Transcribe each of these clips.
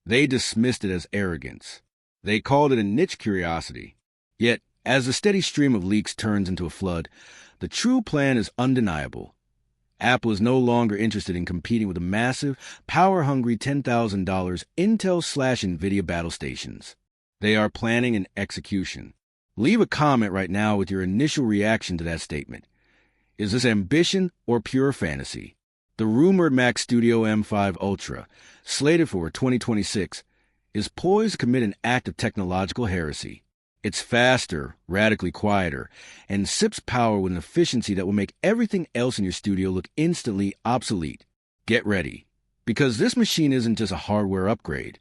They dismissed it as arrogance. They called it a niche curiosity. Yet, as the steady stream of leaks turns into a flood, the true plan is undeniable. Apple is no longer interested in competing with the massive, power-hungry $10,000 Intel/NVIDIA battle stations. They are planning an execution. Leave a comment right now with your initial reaction to that statement. Is this ambition or pure fantasy? The rumored Mac Studio M5 Ultra, slated for 2026, is poised to commit an act of technological heresy. It's faster, radically quieter, and sips power with an efficiency that will make everything else in your studio look instantly obsolete. Get ready, because this machine isn't just a hardware upgrade.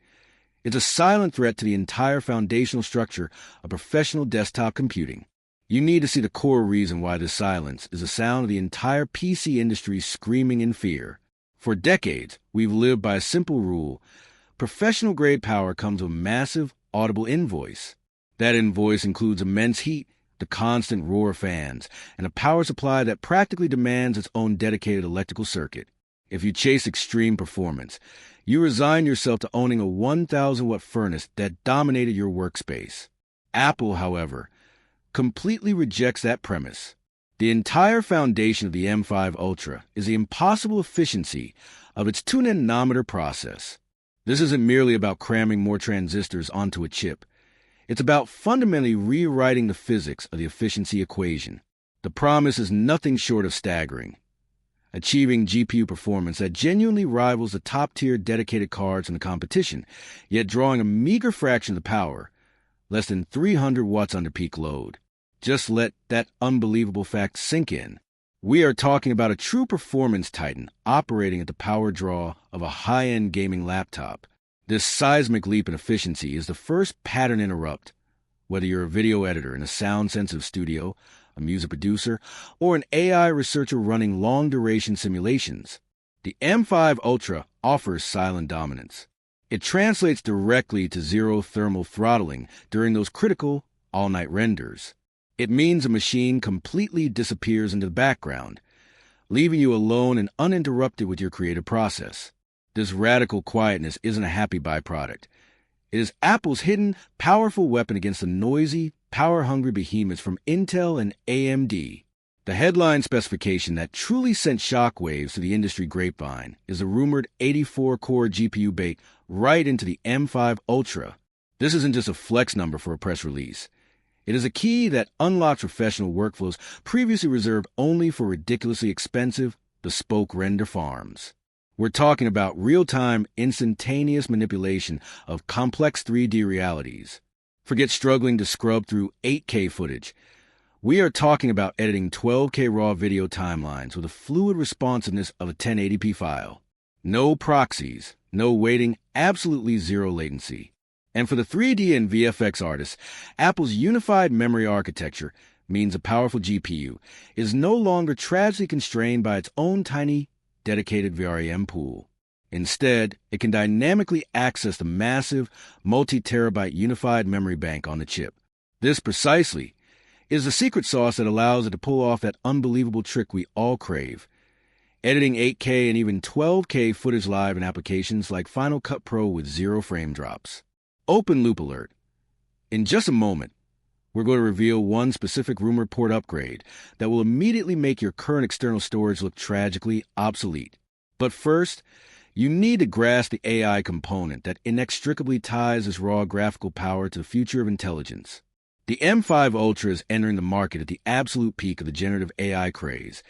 It's a silent threat to the entire foundational structure of professional desktop computing. You need to see the core reason why this silence is the sound of the entire PC industry screaming in fear. For decades, we've lived by a simple rule. Professional-grade power comes with a massive, audible invoice. That invoice includes immense heat, the constant roar of fans, and a power supply that practically demands its own dedicated electrical circuit. If you chase extreme performance, you resign yourself to owning a 1,000-watt furnace that dominated your workspace. Apple, however, completely rejects that premise. The entire foundation of the M5 Ultra is the impossible efficiency of its 2-nanometer process. This isn't merely about cramming more transistors onto a chip. It's about fundamentally rewriting the physics of the efficiency equation. The promise is nothing short of staggering. Achieving GPU performance that genuinely rivals the top-tier dedicated cards in the competition, yet drawing a meager fraction of the power, less than 300 watts under peak load. Just let that unbelievable fact sink in. We are talking about a true performance titan operating at the power draw of a high-end gaming laptop. This seismic leap in efficiency is the first pattern interrupt. Whether you're a video editor in a sound-sensitive studio, a music producer, or an AI researcher running long-duration simulations, the M5 Ultra offers silent dominance. It translates directly to zero thermal throttling during those critical all-night renders. It means a machine completely disappears into the background, leaving you alone and uninterrupted with your creative process. This radical quietness isn't a happy byproduct. It is Apple's hidden, powerful weapon against the noisy, power-hungry behemoths from Intel and AMD. The headline specification that truly sent shockwaves to the industry grapevine is the rumored 84-core GPU bake right into the M5 Ultra. This isn't just a flex number for a press release. It is a key that unlocks professional workflows previously reserved only for ridiculously expensive, bespoke render farms. We're talking about real-time, instantaneous manipulation of complex 3D realities. Forget struggling to scrub through 8K footage. We are talking about editing 12K raw video timelines with the fluid responsiveness of a 1080p file. No proxies, no waiting, absolutely zero latency. And for the 3D and VFX artists, Apple's unified memory architecture means a powerful GPU is no longer tragically constrained by its own tiny, dedicated VRAM pool. Instead, it can dynamically access the massive, multi-terabyte unified memory bank on the chip. This precisely is the secret sauce that allows it to pull off that unbelievable trick we all crave, editing 8K and even 12K footage live in applications like Final Cut Pro with zero frame drops. Open loop alert. In just a moment, we're going to reveal one specific rumored port upgrade that will immediately make your current external storage look tragically obsolete. But first, you need to grasp the AI component that inextricably ties this raw graphical power to the future of intelligence. The M5 Ultra is entering the market at the absolute peak of the generative AI craze,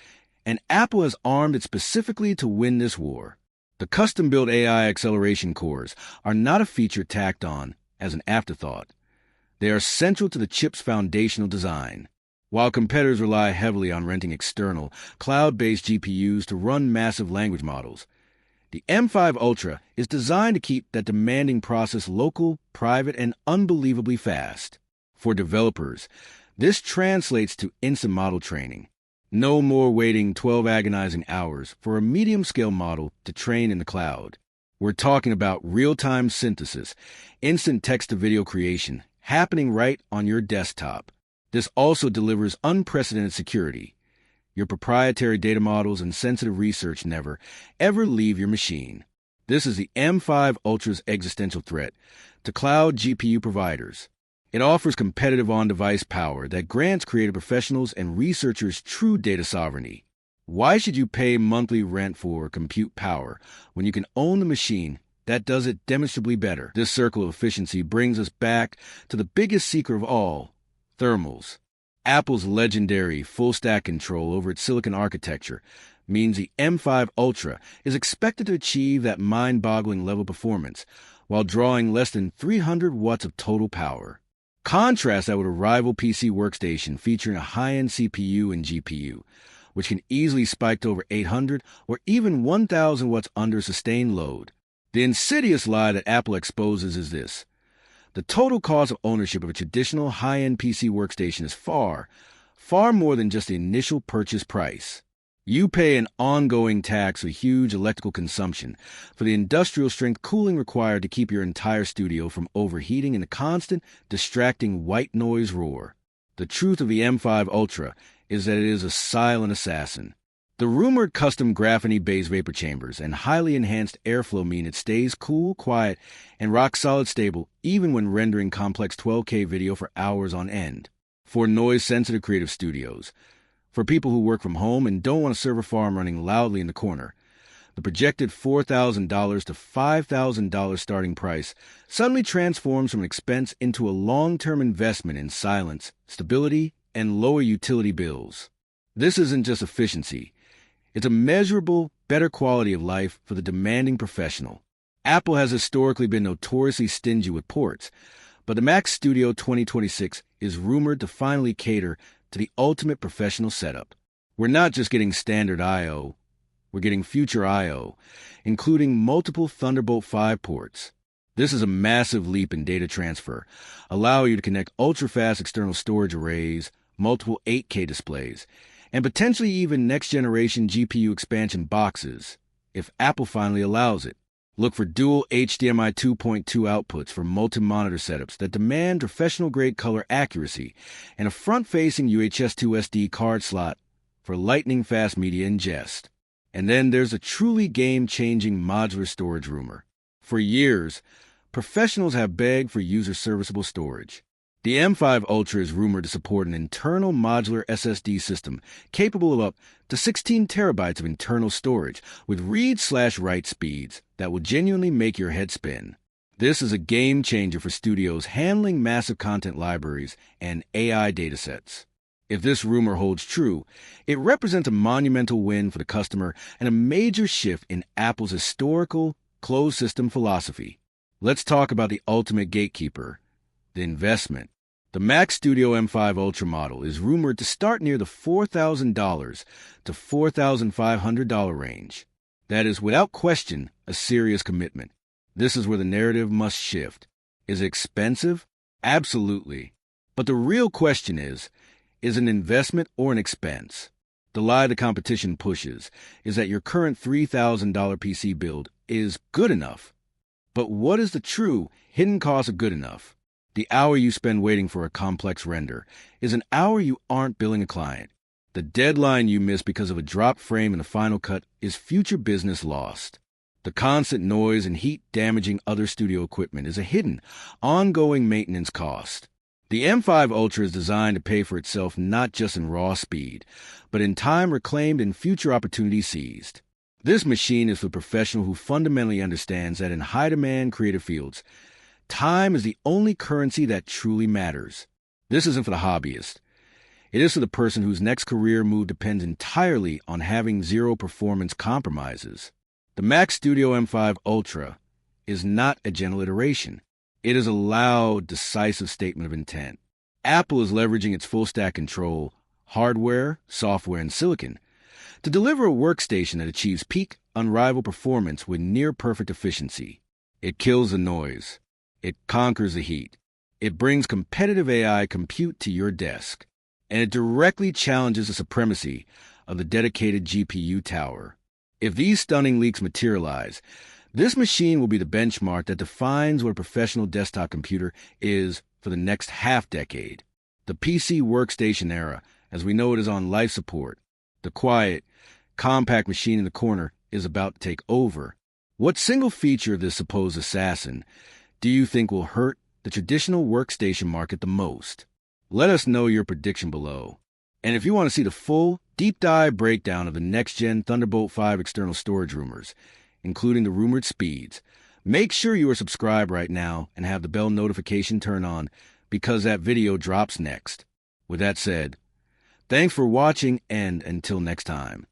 and Apple has armed it specifically to win this war. The custom-built AI acceleration cores are not a feature tacked on as an afterthought. They are central to the chip's foundational design. While competitors rely heavily on renting external, cloud-based GPUs to run massive language models, the M5 Ultra is designed to keep that demanding process local, private, and unbelievably fast. For developers, this translates to instant model training. No more waiting 12 agonizing hours for a medium-scale model to train in the cloud. We're talking about real-time synthesis, instant text-to-video creation, happening right on your desktop. This also delivers unprecedented security. Your proprietary data models and sensitive research never, ever leave your machine. This is the M5 Ultra's existential threat to cloud GPU providers. It offers competitive on-device power that grants creative professionals and researchers true data sovereignty. Why should you pay monthly rent for compute power when you can own the machine that does it demonstrably better? This circle of efficiency brings us back to the biggest secret of all, thermals. Apple's legendary full-stack control over its silicon architecture means the M5 Ultra is expected to achieve that mind-boggling level of performance while drawing less than 300 watts of total power. Contrast that with a rival PC workstation featuring a high-end CPU and GPU, which can easily spike to over 800 or even 1,000 watts under sustained load. The insidious lie that Apple exposes is this: the total cost of ownership of a traditional high-end PC workstation is far, far more than just the initial purchase price. You pay an ongoing tax for huge electrical consumption, for the industrial-strength cooling required to keep your entire studio from overheating in a constant, distracting white noise roar. The truth of the M5 Ultra is that it is a silent assassin. The rumored custom graphene-based vapor chambers and highly enhanced airflow mean it stays cool, quiet, and rock-solid stable even when rendering complex 12K video for hours on end. For noise-sensitive creative studios, for people who work from home and don't want a server farm running loudly in the corner, the projected $4,000 to $5,000 starting price suddenly transforms from an expense into a long-term investment in silence, stability, and lower utility bills. This isn't just efficiency. It's a measurable, better quality of life for the demanding professional. Apple has historically been notoriously stingy with ports, but the Mac Studio 2026 is rumored to finally cater to the ultimate professional setup. We're not just getting standard I/O, we're getting future I/O, including multiple Thunderbolt 5 ports. This is a massive leap in data transfer, allowing you to connect ultra-fast external storage arrays, multiple 8K displays, and potentially even next-generation GPU expansion boxes, if Apple finally allows it. Look for dual HDMI 2.2 outputs for multi-monitor setups that demand professional-grade color accuracy, and a front-facing UHS-2 SD card slot for lightning-fast media ingest. And then there's a truly game-changing modular storage rumor. For years, professionals have begged for user-serviceable storage. The M5 Ultra is rumored to support an internal modular SSD system capable of up to 16 terabytes of internal storage with read/write speeds that will genuinely make your head spin. This is a game changer for studios handling massive content libraries and AI datasets. If this rumor holds true, it represents a monumental win for the customer and a major shift in Apple's historical closed system philosophy. Let's talk about the ultimate gatekeeper, the investment. The Mac Studio M5 Ultra model is rumored to start near the $4,000 to $4,500 range. That is, without question, a serious commitment. This is where the narrative must shift. Is it expensive? Absolutely. But the real question is it an investment or an expense? The lie the competition pushes is that your current $3,000 PC build is good enough. But what is the true hidden cost of good enough? The hour you spend waiting for a complex render is an hour you aren't billing a client. The deadline you miss because of a dropped frame in the Final Cut is future business lost. The constant noise and heat damaging other studio equipment is a hidden, ongoing maintenance cost. The M5 Ultra is designed to pay for itself not just in raw speed, but in time reclaimed and future opportunities seized. This machine is for the professional who fundamentally understands that in high-demand creative fields, time is the only currency that truly matters. This isn't for the hobbyist. It is for the person whose next career move depends entirely on having zero performance compromises. The Mac Studio M5 Ultra is not a gentle iteration. It is a loud, decisive statement of intent. Apple is leveraging its full-stack control, hardware, software, and silicon to deliver a workstation that achieves peak, unrivaled performance with near-perfect efficiency. It kills the noise. It conquers the heat. It brings competitive AI compute to your desk. And it directly challenges the supremacy of the dedicated GPU tower. If these stunning leaks materialize, this machine will be the benchmark that defines what a professional desktop computer is for the next half-decade. The PC workstation era, as we know it, is on life support. The quiet, compact machine in the corner is about to take over. What single feature of this supposed assassin do you think will hurt the traditional workstation market the most? Let us know your prediction below. And if you want to see the full, deep dive breakdown of the next-gen Thunderbolt 5 external storage rumors, including the rumored speeds, make sure you are subscribed right now and have the bell notification turned on because that video drops next. With that said, thanks for watching, and until next time.